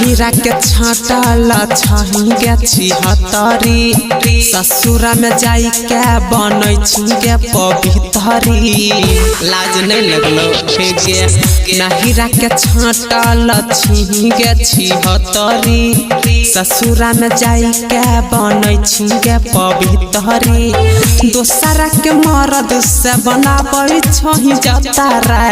नहिरा के छाटल छही गे छिहत्तरी ससुरा में जाई के बनै छी गे पवितरी लाज नहीं लगलो गे नहिरा के छाटल छही गे छिहत्तरी ससुरा में जाई के बनै छी गे पवितरी दोसरा के मरद से बनाबै छही जतारा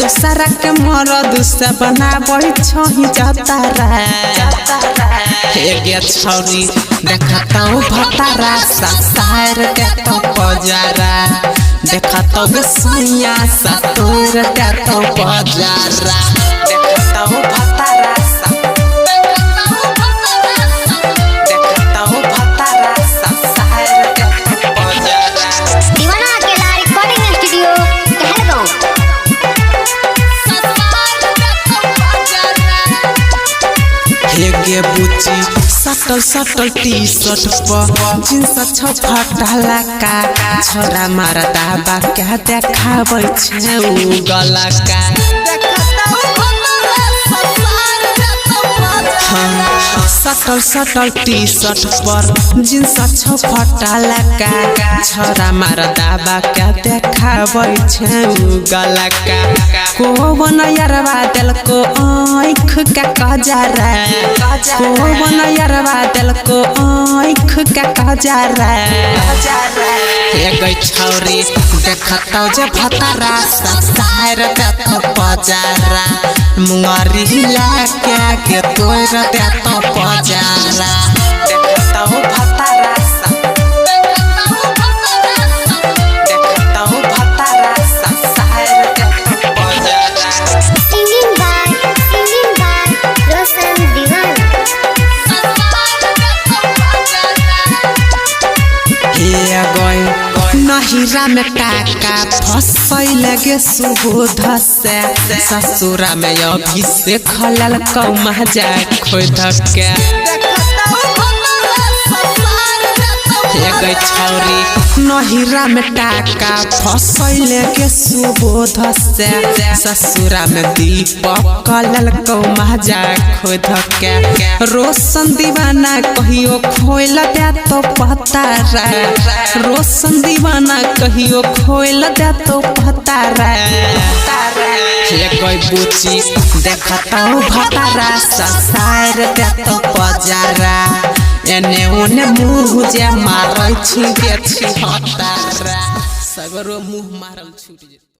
दोसरा के मरद से बनाबै छही जतारा हे गे छौरी देखतौ भतारा ससार के तो पजारा देखतौ गे सैया सतोर के तो पजारा देखतौ भतारा गे बुची सटल सटल टी शर्ट पर जींस फटला का छोरा मारदा बा क्या देखाबै छै उ गला का सटल सटल टी शर्ट पर जींस फटला का छोरा मारदा बा क्या देखाबै छै उ गला का कोवन यारवा दिल को आँख का कजरा कोवन यारवा दिल को आँख का कजरा हे गई छौरी देखतौ जे भतारा ससार देत पजारा मुंगरी लाके के तोर देत पजारा देखतौ भतारा नहिरा में टाका फसैल गे सुबोध से ससुरा में अभी से खलल कौमा जा खोद के हे छौरी नहिरा में टाका फसैल गे सुबोध से ससुरा में दीपक कलल कौमा जा खोद के रोशन दीवाना कहियो खोल दे तो पतारा रोशन दीवाना कहियो खोल दे तो पतारा हे कोई बुची देखतौ भतारा ससार दे तो पजारा एने ओने मुँह जे मारै छी गे छिहत्तरा सगरो मुँह मारल छूट